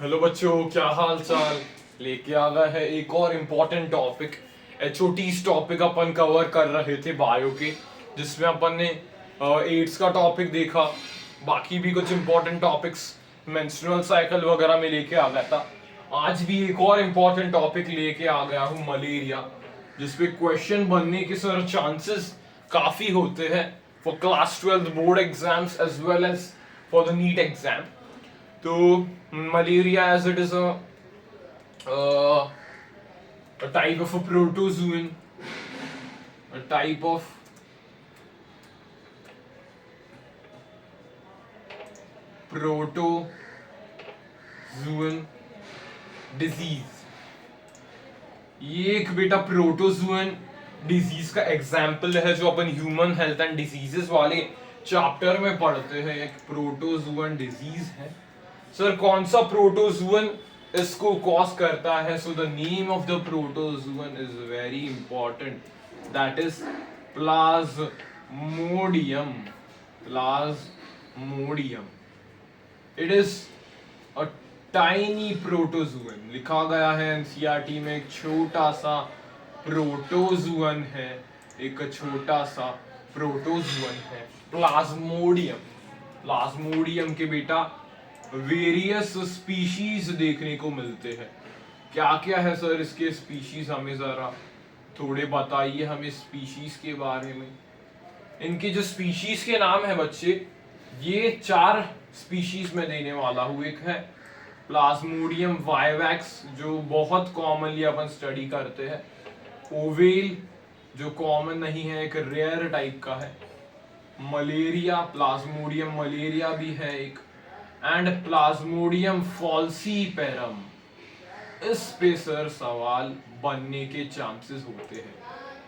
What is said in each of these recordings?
Hello बच्चों, क्या हाल चाल। लेके आ गया है एक और इम्पोर्टेंट टॉपिक। एचओटीज टॉपिक अपन कवर कर रहे थे बायो के, जिसमें अपन ने एड्स का टॉपिक देखा। बाकी भी कुछ इम्पोर्टेंट टॉपिक्स मेंस्ट्रुअल साइकिल वगैरह में लेके आ गया था। आज भी एक और इम्पोर्टेंट टॉपिक लेके आ गया हूँ, मलेरिया, जिसपे क्वेश्चन बनने के सर चांसेस काफी होते हैं for class 12 board exams as well as for the NEET exam. तो malaria, as it is uh, a type of a protozoan, a type of protozoan disease। ये एक बेटा प्रोटोजुअन डिजीज का एग्जाम्पल है जो अपन ह्यूमन हेल्थ एंड डिजीजेस वाले chapter में पढ़ते हैं। एक प्रोटोजुअन डिजीज है। सर कौन सा प्रोटोजुअन इसको कॉज करता है? So the name of the protozoan is very important, that is plasmodium. Plasmodium, it is a tiny protozoan. लिखा गया है एनसीईआरटी में, एक छोटा सा प्रोटोजुअन है, एक छोटा सा प्रोटोजुअन है प्लाज्मोडियम। प्लाज्मोडियम के बेटा वेरियस स्पीशीज देखने को मिलते हैं। क्या क्या है सर इसके स्पीशीज? हमें जरा थोड़े बताइए हमें स्पीशीज के बारे में। इनके जो स्पीशीज के नाम है बच्चे, ये 4 स्पीशीज में देने वाला हूँ। एक है प्लाज्मोडियम वाइवैक्स, जो बहुत कॉमनली अपन स्टडी करते हैं। ओवेल, जो कॉमन नहीं है, एक रेयर टाइप का है। मलेरिया, प्लाज्मोडियम मलेरिया भी है एक। And plasmodium falciparum. इस पे सर सवाल बनने के चांसेस होते हैं।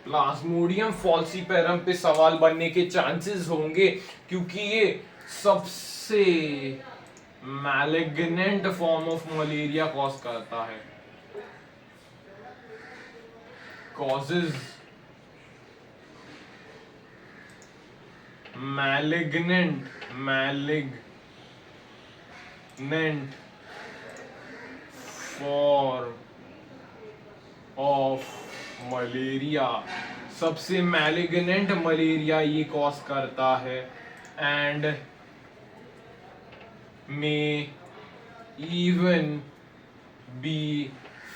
प्लाज्मोडियम फॉल्सीपेरम पे सवाल बनने के चांसेस होंगे क्योंकि ये सबसे malignant form of malaria cause करता है। Causes malignant form of malaria, सबसे मैलिग्नेंट मलेरिया ये कॉज करता है। And may even be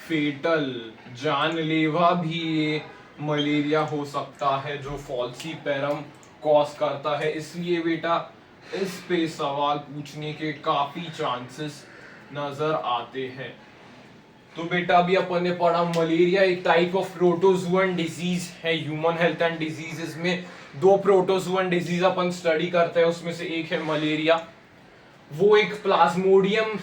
fatal, जानलेवा भी ये मलेरिया हो सकता है जो फॉल्सीपेरम कॉज करता है। इसलिए बेटा इस पे सवाल पूछने के काफी चांसेस नजर आते हैं। तो बेटा अभी अपन ने पढ़ा मलेरिया एक टाइप ऑफ प्रोटोजुअन डिजीज है। ह्यूमन हेल्थ एंड डिजीजेस में 2 प्रोटोजुअन डिजीज अपन स्टडी करते हैं, उसमें से एक है मलेरिया। वो एक प्लाज्मोडियम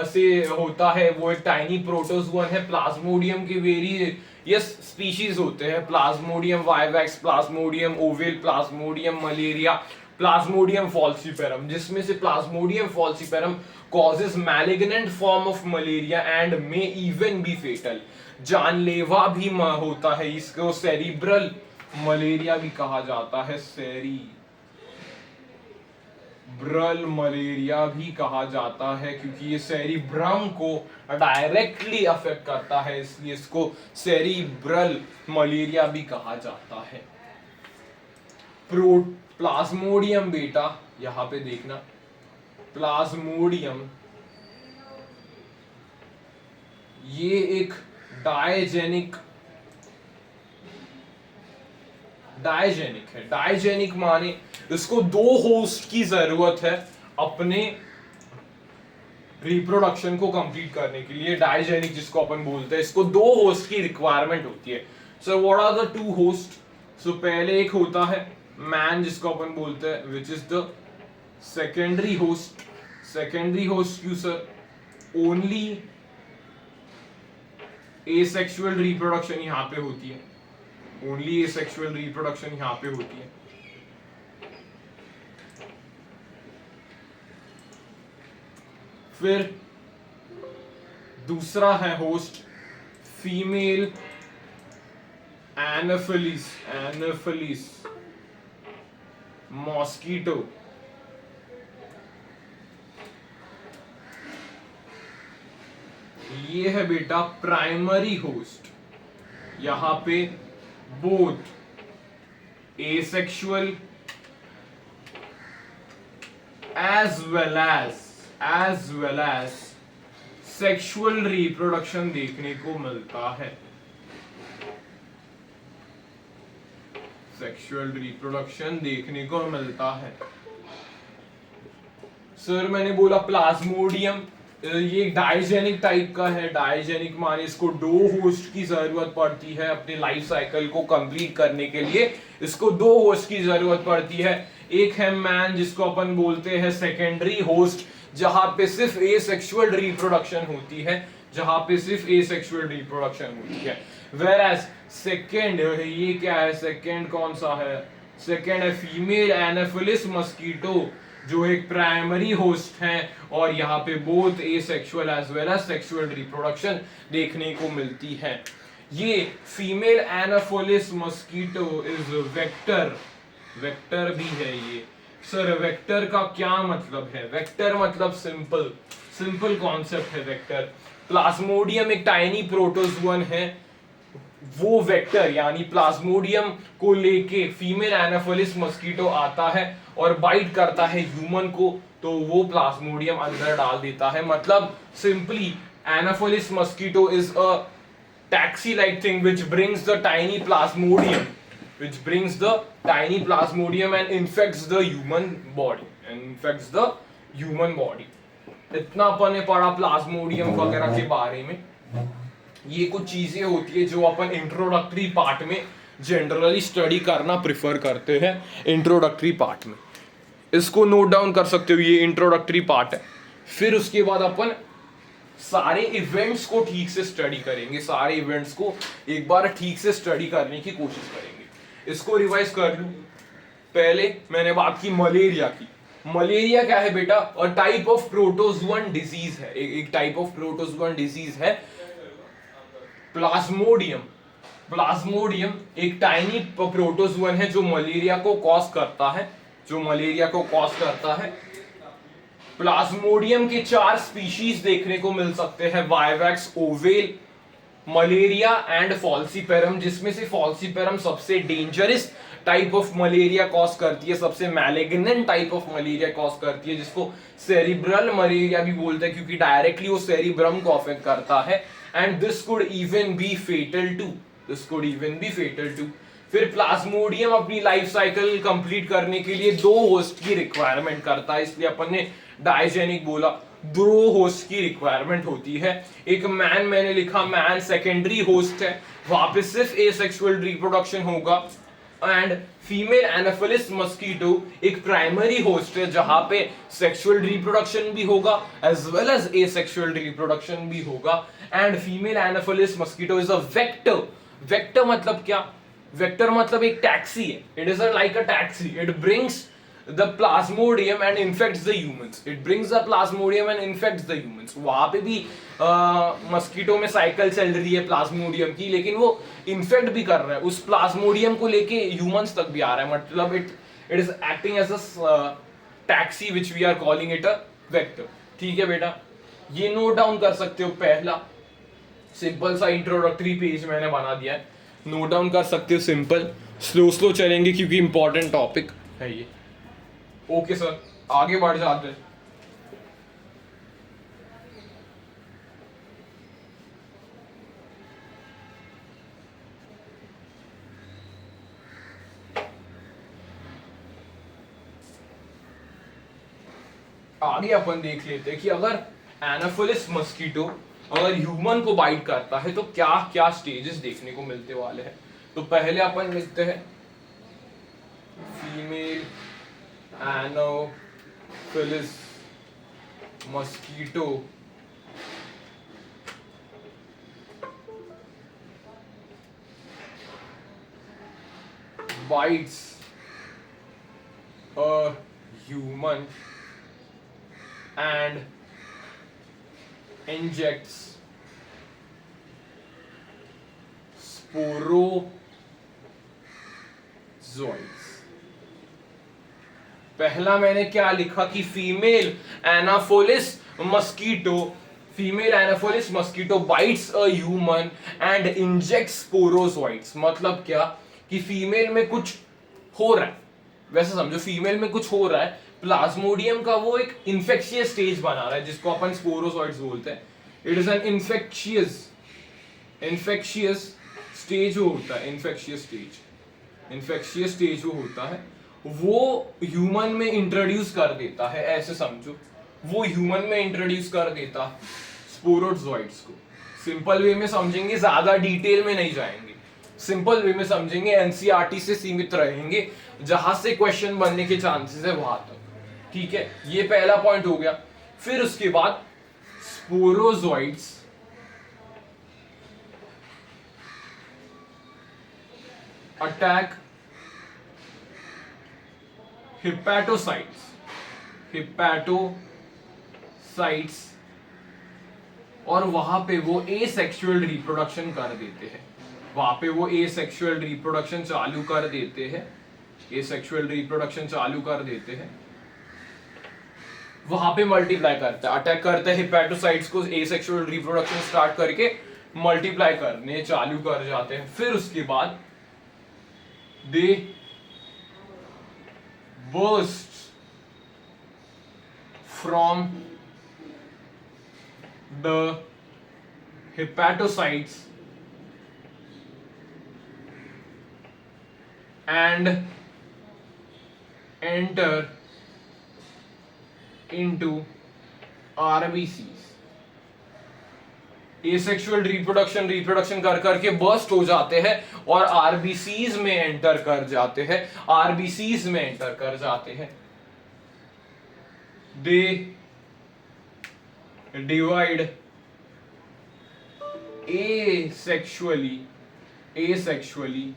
से होता है, वो एक टाइनी प्रोटोजुअन है। प्लाज्मोडियम के वेरियस स्पीशीज होते हैं, plasmodium vivax, plasmodium ovale, plasmodium malaria, plasmodium falciparum, जिसमें से plasmodium falciparum causes malignant form of malaria and may even be fatal, जानलेवा भी होता है। इसको सेरिब्रल मलेरिया भी कहा जाता है, सेरिब्रल मलेरिया भी कहा जाता है, क्योंकि ये सेरिब्रम को डायरेक्टली अफेक्ट करता है, इसलिए इसको सेरिब्रल मलेरिया भी कहा जाता है। प्लाज्मोडियम बेटा यहां पे देखना, प्लाज्मोडियम ये एक डायजेनिक है। डायजेनिक माने इसको 2 होस्ट की जरूरत है अपने रिप्रोडक्शन को कंप्लीट करने के लिए। डायजेनिक जिसको अपन बोलते हैं, इसको 2 होस्ट की रिक्वायरमेंट होती है। So what are the 2 host? So पहले एक होता है मैन, जिसको अपन बोलते हैं, which is the secondary host. Secondary host क्यों सर? ओनली एसेक्सुअल रिप्रोडक्शन यहां पे होती है, ओनली एसेक्सुअल रिप्रोडक्शन यहां पे होती है। फिर दूसरा है होस्ट फीमेल एनाफिलिस मॉस्किटो। ये है बेटा प्राइमरी होस्ट, यहां पे both asexual as well as sexual reproduction देखने को मिलता है। सेक्सुअल रिप्रोडक्शन देखने को मिलता है। सर मैंने बोला प्लाज्मोडियम ये डाइजेनिक टाइप का है। डाइजेनिक माने इसको दो होस्ट की जरूरत पड़ती है अपने लाइफ साइकिल को कंप्लीट करने के लिए। इसको दो होस्ट की जरूरत पड़ती है। एक है मैन जिसको अपन बोलते हैं सेकेंडरी होस्ट, जहां पे सिर्फ एसेक्सुअल रिप्रोडक्शन होती है, जहां पे सिर्फ एसेक्सुअल रिप्रोडक्शन होती है। वेयरएज सेकेंड, ये क्या है सेकेंड, कौन सा है सेकेंड है फीमेल एनाफिलिस मस्कीटो, जो एक प्राइमरी होस्ट है और यहाँ पे both asexual as well as sexual reproduction देखने को मिलती है। ये female Anopheles mosquito is vector, vector भी है ये। सर वेक्टर का क्या मतलब है? वेक्टर मतलब सिंपल, सिंपल कॉन्सेप्ट है वेक्टर। प्लाज्मोडियम एक टाइनी प्रोटोजुअन है, वो वेक्टर यानी प्लाज्मोडियम को लेके फीमेल एनाफिलिस मस्कीटो आता है और बाइट करता है ह्यूमन को, तो वो प्लाज्मोडियम अंदर डाल देता है। मतलब simply Anopheles mosquito is a taxi like thing which brings the tiny plasmodium, which brings the tiny plasmodium and infects the human body, and infects the human body। इतना अपन ने पढ़ा प्लाज्मोडियम वगैरह के बारे में। ये कुछ चीजें होती है जो अपन इंट्रोडक्टरी पार्ट में जनरली स्टडी करना प्रिफर करते हैं। इंट्रोडक्टरी पार्ट में इसको नोट डाउन कर सकते हो, ये इंट्रोडक्टरी पार्ट है। फिर उसके बाद अपन सारे इवेंट्स को ठीक से स्टडी करेंगे, सारे इवेंट्स को एक बार ठीक से स्टडी करने की कोशिश करेंगे। इसको रिवाइज कर लूं। पहले मैंने बात की मलेरिया की। मलेरिया क्या है बेटा? और टाइप ऑफ प्रोटोजुअन डिजीज है, एक टाइप ऑफ प्रोटोजुअन डिजीज है प्लाज्मोडियम। प्लाज्मोडियम एक टाइनी प्रोटोजुअन है जो मलेरिया को कॉज करता है, जो मलेरिया को कॉज करता है। प्लाज्मोडियम के 4 स्पीशीज देखने को मिल सकते हैं, वाइवैक्स, ओवेल, मलेरिया एंड फॉल्सीपेरम, जिसमें से फॉल्सीपेरम सबसे dangerous type of malaria cause करती है, सबसे malignant type of malaria cause करती है, जिसको सेरिब्रल मलेरिया भी बोलते हैं क्योंकि डायरेक्टली वो सेरिब्रम को अफेक्ट करता है। And this could even be fatal too, this could even be fatal too. फिर प्लाज्मोडियम अपनी लाइफ साइकिल कंप्लीट करने के लिए 2 होस्ट की रिक्वायरमेंट करता है, इसलिए अपन ने डाइजेनिक बोला। 2 होस्ट की रिक्वायरमेंट होती है। एक मैन मैंने लिखा, मैन सेकेंडरी होस्ट है, वहां पे सिर्फ एसेक्सुअल रिप्रोडक्शन होगा। एंड फीमेल एनाफिलिस मस्कीटो एक प्राइमरी होस्ट है जहां पे सेक्सुअल रिप्रोडक्शन भी होगा as well as asexual reproduction भी होगा। And female Anopheles mosquito is a vector. Vector मतलब क्या? वेक्टर मतलब एक टैक्सी है। It is like a taxi, it brings the plasmodium and infects the humans, it brings the plasmodium and infects the humans। वहां पे भी mosquito में cycle चल रही है प्लाज्मोडियम की, लेकिन वो इन्फेक्ट भी कर रहा है, उस प्लाज्मोडियम को लेके ह्यूमंस तक भी आ रहा है। मतलब it is acting as a taxi which we are calling it a vector. ठीक है बेटा, ये नोट डाउन कर सकते हो। पहला सिंपल सा इंट्रोडक्टरी पेज मैंने बना दिया है, नोट डाउन कर सकते हो। सिंपल स्लो स्लो चलेंगे क्योंकि इंपॉर्टेंट टॉपिक है ये। ओके सर, आगे बढ़ जाते हैं। आगे अपन देख लेते हैं कि अगर एनाफिलिस मस्कीटो अगर ह्यूमन को बाइट करता है तो क्या क्या स्टेजेस देखने को मिलते वाले हैं। तो पहले अपन लिखते हैं female Anopheles mosquito bites a human and injects sporozoites। पहला मैंने क्या लिखा कि female Anopheles mosquito female anopheles mosquito bites a human and inject sporozoites. मतलब क्या कि फीमेल में कुछ हो रहा है, वैसे समझो फीमेल में कुछ हो रहा है, प्लाज्मोडियम का वो एक इन्फेक्शियस स्टेज बना रहा है जिसको अपन स्पोरोजोइट्स बोलते हैं। It is an infectious stage वो होता है, इन्फेक्शियस स्टेज वो होता है, वो ह्यूमन में इंट्रोड्यूस कर देता है, ऐसे समझो वो ह्यूमन में इंट्रोड्यूस कर देता है स्पोरोजोइट्स को। सिंपल वे में समझेंगे, ज्यादा डिटेल में नहीं जाएंगे, सिंपल वे में समझेंगे, एनसीईआरटी से सीमित रहेंगे, जहां से क्वेश्चन बनने के चांसेस है वहां तक। ठीक है, ये पहला पॉइंट हो गया। फिर उसके बाद स्पोरोजोइट्स अटैक हिपैटोसाइट्स और वहां पे वो एसेक्सुअल रिप्रोडक्शन कर देते हैं, वहां पे वो एसेक्सुअल रिप्रोडक्शन चालू कर देते हैं, एसेक्सुअल रिप्रोडक्शन चालू कर देते हैं, वहां पे मल्टीप्लाई करता है, अटैक करता है हिपैटोसाइट्स को, एसेक्सुअल रिप्रोडक्शन स्टार्ट करके मल्टीप्लाई करने चालू कर जाते हैं। फिर उसके बाद दे burst from the hepatocytes and enter into RBCs। Asexual reproduction कर करके बर्स्ट हो जाते हैं और आरबीसीज में एंटर कर जाते हैं, they divide asexually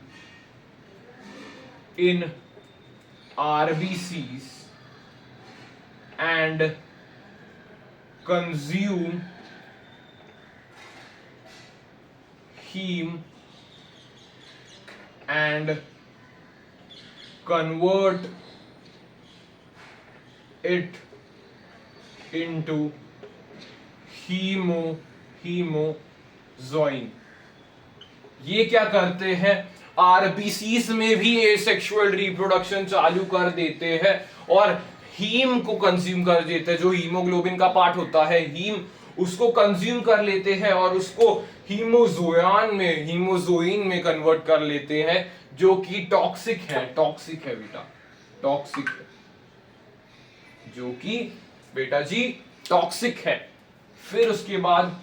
in RBCs and consume heme and convert it into hemozoin। ये क्या करते हैं, आरबीसीज में भी एसेक्सुअल रिप्रोडक्शन चालू कर देते हैं और हीम को कंज्यूम कर देते हैं, जो हीमोग्लोबिन का पार्ट होता है हीम, उसको कंज्यूम कर लेते हैं और उसको हीमोजोइन में कन्वर्ट कर लेते हैं, जो कि टॉक्सिक है बेटा, टॉक्सिक है, जो कि बेटा जी टॉक्सिक है। फिर उसके बाद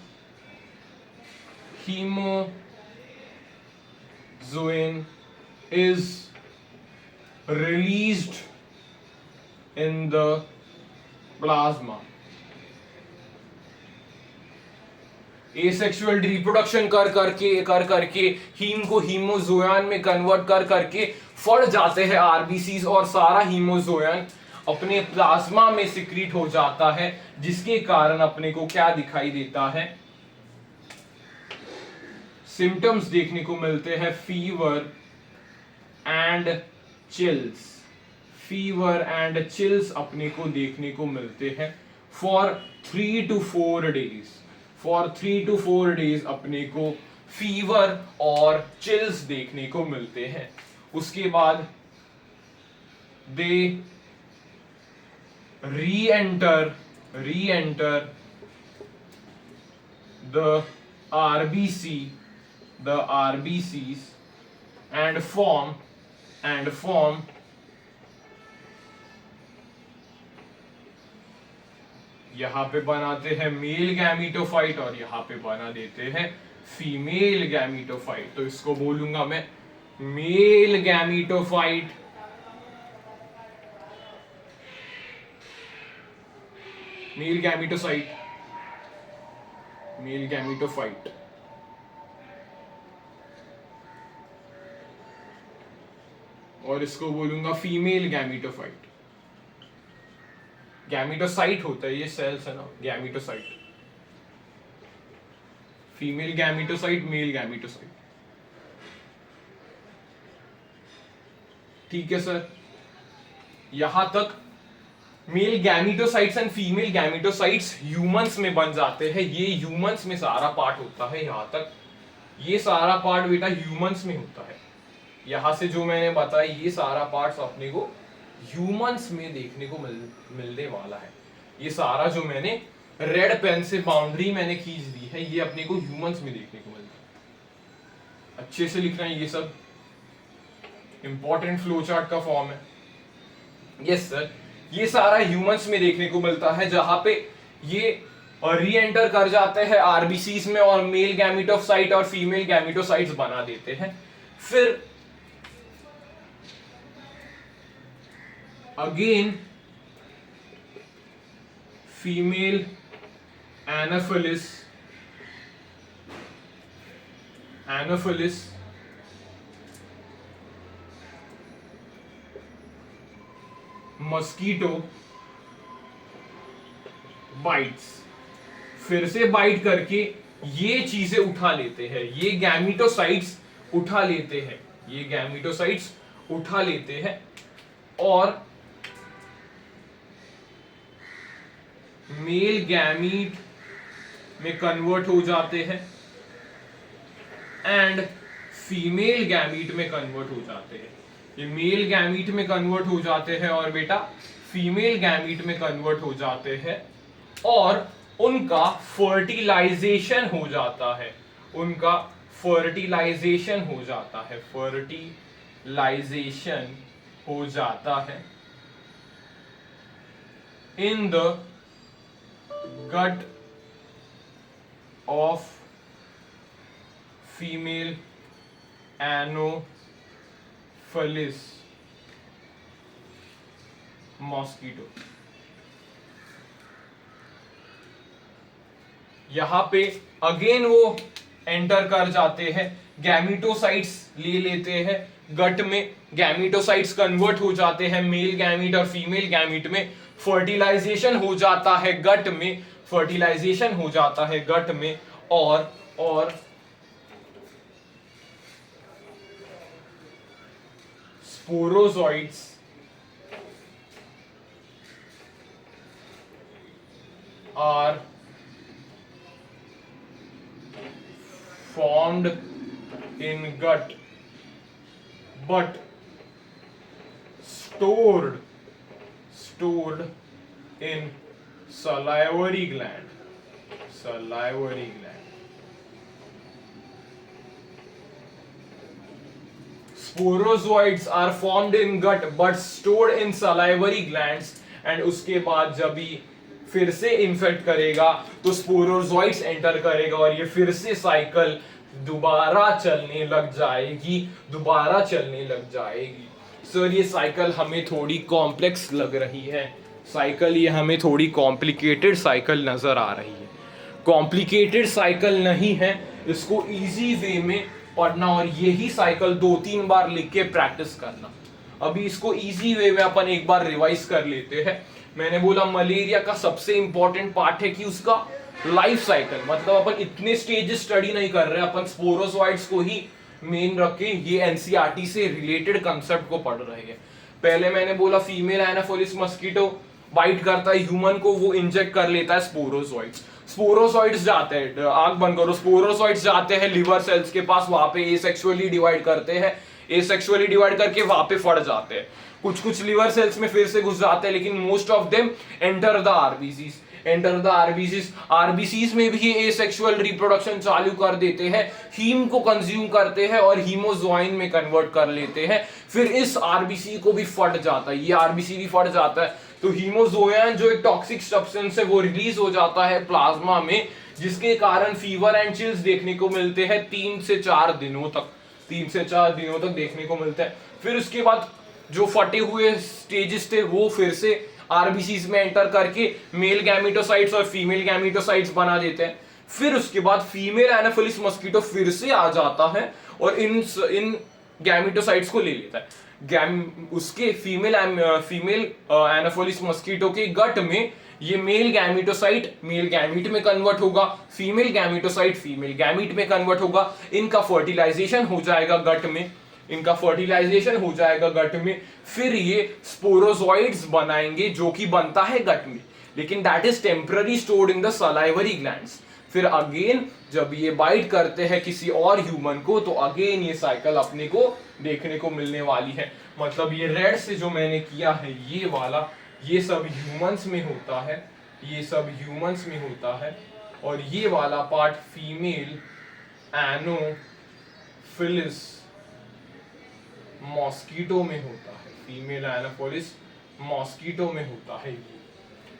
hemozoin is released in the plasma. Asexual reproduction कर करके हीम को हीमोजोयन में कन्वर्ट कर करके फट जाते हैं आरबीसीज और सारा हीमोजोयन अपने प्लाज्मा में सिक्रीट हो जाता है, जिसके कारण अपने को क्या दिखाई देता है, सिम्टम्स देखने को मिलते हैं, फीवर एंड चिल्स अपने को देखने को मिलते हैं फॉर 3 to 4 डेज अपने को फीवर और चिल्स देखने को मिलते हैं। उसके बाद दे re-enter the RBCs and form यहां पे बनाते हैं मेल गैमीटोफाइट और यहां पे बना देते हैं फीमेल गैमीटोफाइट। तो इसको बोलूंगा मैं मेल गैमीटोफाइट, मेल गैमीटोफाइट, और इसको बोलूंगा फीमेल गैमीटोफाइट। गैमीटोसाइट होता है ये सेल्स है ना, गैमीटोसाइट, फीमेल गैमीटोसाइट, मेल गैमीटोसाइट। ठीक है सर, यहां तक मेल गैमीटोसाइट्स एंड फीमेल गैमीटोसाइट्स ह्यूमंस में बन जाते हैं। ये ह्यूमंस में सारा पार्ट होता है, यहां तक ये सारा पार्ट बेटा ह्यूमंस में होता है। यहां से जो मैंने बताया ये सारा पार्ट्स अपने को ह्यूमंस में देखने को मिलने वाला है। ये सारा जो मैंने रेड पेन से बाउंड्री मैंने खींच दी है, ये अपने को ह्यूमंस में देखने को मिलता है। अच्छे से लिखना है, ये सब इंपॉर्टेंट फ्लो चार्ट का फॉर्म है। यस सर, ये सारा ह्यूमंस में देखने को मिलता है, जहां पे ये री एंटर कर जाते हैं आरबीसीज में और मेल गैमेटोसाइट और फीमेल गैमेटोसाइट्स बना देते हैं। फिर again female Anopheles mosquito bytes, फिर से बाइट करके ये चीजें उठा लेते हैं, ये गैमेटोसाइट्स उठा लेते हैं, ये गैमेटोसाइट्स उठा लेते हैं और मेल गैमीट में कन्वर्ट हो जाते हैं एंड फीमेल गैमीट में कन्वर्ट हो जाते हैं। ये मेल गैमीट में कन्वर्ट हो जाते हैं और बेटा फीमेल गैमीट में कन्वर्ट हो जाते हैं और उनका फर्टिलाइजेशन हो जाता है, उनका फर्टिलाइजेशन हो जाता है, फर्टिलाइजेशन हो जाता है in the gut of female Anopheles mosquito। यहां पे अगेन वो एंटर कर जाते हैं, गैमेटोसाइट्स ले लेते हैं गट में, गैमेटोसाइट्स कन्वर्ट हो जाते हैं मेल गैमीट और फीमेल गैमीट में, फर्टिलाइजेशन हो जाता है गट में, फर्टिलाइजेशन हो जाता है गट में और sporozoites are formed in gut but stored in salivary gland, sporozoids are formed in gut but stored in salivary glands and उसके बाद जब भी फिर से इन्फेक्ट करेगा तो स्पोरोजोइड्स एंटर करेगा और ये फिर से साइकिल दोबारा चलने लग जाएगी। सर ये साइकिल हमें थोड़ी कॉम्प्लेक्स लग रही है, साइकिल ये हमें थोड़ी कॉम्प्लिकेटेड साइकिल नजर आ रही है। कॉम्प्लिकेटेड साइकिल नहीं है, इसको इजी वे में पढ़ना और यही साइकिल 2-3 बार लिख के प्रैक्टिस करना। अभी इसको इजी वे में अपन एक बार रिवाइज कर लेते हैं। मैंने बोला मलेरिया का सबसे इंपॉर्टेंट पार्ट है कि उसका लाइफ साइकिल, मतलब अपन इतने स्टेजेस स्टडी नहीं कर रहे, अपन स्पोरोजोइड्स को ही मेन रख के ये एनसीईआरटी से रिलेटेड कंसेप्ट को पढ़ रहे हैं। पहले मैंने बोला फीमेल एनाफिलिस मस्कीटो बाइट करता है ह्यूमन को, वो इंजेक्ट कर लेता है स्पोरोजोइड्स जाते हैं, आंख बंद करो, स्पोरोजोइड्स जाते हैं लिवर सेल्स के पास, वहां पे एसेक्सुअली डिवाइड करते हैं, एसेक्सुअली डिवाइड करके वहां पे फट जाते हैं, कुछ लिवर सेल्स में फिर से घुस जाते हैं, लेकिन most of them enter the RBCs में भी ये एसेक्सुअल रिप्रोडक्शन चालू कर देते हैं, हीम को कंज्यूम करते हैं और हीमोजोइन में कन्वर्ट कर लेते हैं। फिर इस आरबीसी को भी फट जाता है, ये आरबीसी भी फट जाता है, तो हीमोजोइन जो एक टॉक्सिक सब्सटेंस है वो रिलीज हो जाता है प्लाज्मा में, जिसके कारण फीवर एंड चिल्स देखने को मिलते हैं 3 से 4 दिनों तक देखने को मिलता है। फिर उसके बाद जो फटे हुए स्टेजेस थे वो फिर से आरबीसीज में एंटर करके मेल गैमेटोसाइट्स और फीमेल गैमेटोसाइट्स बना देते हैं। फिर उसके बाद फीमेल एनाफिलिस मस्कीटो फिर से आ जाता है और इन गैमेटोसाइट्स को ले लेता है। उसके फीमेल एनाफिलिस मस्कीटो के गट में ये मेल गैमेटोसाइट मेल गैमीट में कन्वर्ट होगा, फीमेल गैमेटोसाइट फीमेल गैमीट में कन्वर्ट होगा, इनका फर्टिलाइजेशन हो जाएगा गट में। इनका फर्टिलाइजेशन हो जाएगा गट में, फिर ये स्पोरोजोइड्स बनाएंगे जो कि बनता है गट में, लेकिन that is temporary stored in the salivary glands. फिर अगेन जब ये बाइट करते हैं किसी और ह्यूमन को तो अगेन ये साइकिल अपने को देखने को मिलने वाली है। मतलब ये रेड से जो मैंने किया है ये वाला, ये सब ह्यूमंस में होता है, ये सब ह्यूमंस में होता है, और ये वाला पार्ट फीमेल एनोफिलिस मॉस्किटो में होता है, फीमेल एनोफिलिस मॉस्किटो में होता है। ये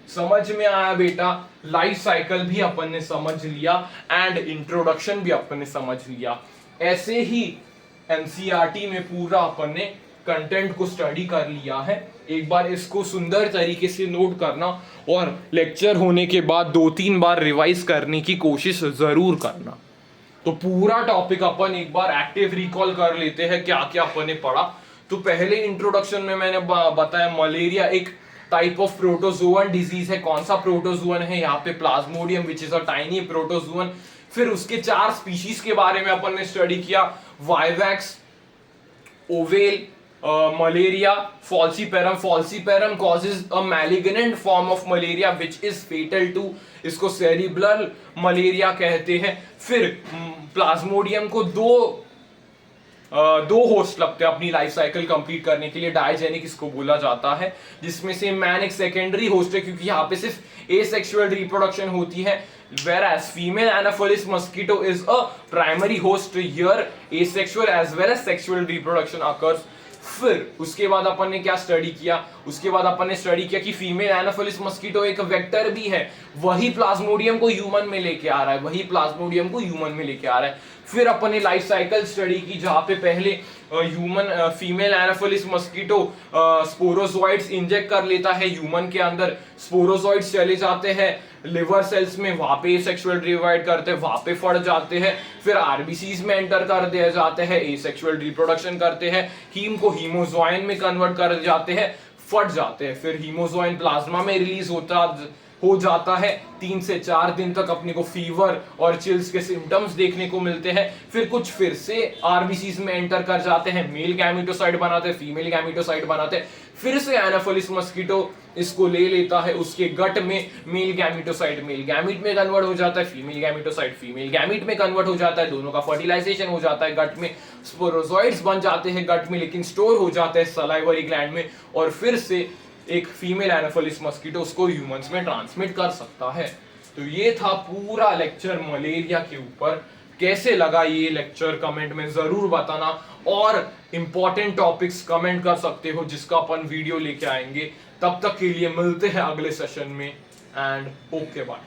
समझ में आया बेटा? लाइफ साइकिल भी अपन ने समझ लिया एंड इंट्रोडक्शन भी अपन ने समझ लिया। ऐसे ही एनसीईआरटी में पूरा अपन ने कंटेंट को स्टडी कर लिया है। एक बार इसको सुंदर तरीके से नोट करना और लेक्चर होने के बाद 2-3 बार रिवाइज करने की कोशिश जरूर करना। तो पूरा टॉपिक अपन एक बार एक्टिव रिकॉल कर लेते हैं क्या क्या अपन ने पढ़ा। तो पहले इंट्रोडक्शन में मैंने बताया मलेरिया एक टाइप ऑफ प्रोटोजोअन डिजीज है। कौन सा प्रोटोजोअन है? यहाँ पे Plasmodium which is a tiny protozoan. फिर उसके 4 स्पीशीज के बारे में अपन ने स्टडी किया, vivax, ovale, malaria, falciparum. Falciparum causes a malignant form of malaria which is fatal to, इसको सेरिब्रल मलेरिया कहते हैं। फिर प्लाज्मोडियम को दो होस्ट लगते हैं अपनी लाइफ साइकिल कंप्लीट करने के लिए, डायजेनिक इसको बोला जाता है, जिसमें से मैन एक सेकेंडरी होस्ट है क्योंकि यहाँ पे सिर्फ एसेक्सुअल रिप्रोडक्शन होती है, whereas female Anopheles mosquito is a primary host here, asexual as well as sexual reproduction occurs। फिर उसके बाद अपन ने क्या स्टडी किया? उसके बाद अपन ने स्टडी किया कि फीमेल एनोफिलिस मस्कीटो एक वेक्टर भी है, वही प्लाज्मोडियम को ह्यूमन में लेके आ रहा है, वही प्लाज्मोडियम को ह्यूमन में लेके आ रहा है। फिर अपन ने लाइफ साइकिल स्टडी की जहां पे पहले human female Anopheles mosquito sporozoites inject कर लेता है ह्यूमन के अंदर, स्पोरोजोइड्स चले जाते हैं लिवर सेल्स में, वहां पे सेक्सुअल डिवाइड करते हैं, वहां पे फट जाते हैं, फिर आरबीसीज में एंटर कर दिए जाते हैं, एसेक्सुअल रिप्रोडक्शन करते हैं, हीम को हीमोजोइन में कन्वर्ट कर जाते हैं, फट जाते हैं, फिर हीमोजोइन प्लाज्मा में रिलीज हो जाता है। 3 से 4 दिन तक अपने को फीवर और चिल्स के सिम्टम्स देखने को मिलते हैं। फिर से आरबीसीज में एंटर कर जाते हैं, मेल गैमेटोसाइट बनाते हैं, फीमेल गैमेटोसाइट बनाते हैं, फिर से एनोफिलिस मस्कीटो इसको ले लेता है उसके गट में, मेल गैमेटोसाइट मेल गैमेट में कन्वर्ट हो जाता है, फीमेल गैमेटोसाइट फीमेल गैमेट में कन्वर्ट हो जाता है, दोनों का फर्टिलाइजेशन हो जाता है गट में, स्पोरोजोइड्स बन जाते हैं गट में लेकिन स्टोर हो जाते हैं सलाइवरी ग्लैंड में, और फिर से एक फीमेल एनोफिलिस मस्कीटो उसको ह्यूमंस में ट्रांसमिट कर सकता है। तो ये था पूरा लेक्चर मलेरिया के ऊपर। कैसे लगा ये लेक्चर कमेंट में जरूर बताना, और इंपॉर्टेंट टॉपिक्स कमेंट कर सकते हो जिसका अपन वीडियो लेके आएंगे। तब तक के लिए मिलते हैं अगले सेशन में, एंड ओके बाय।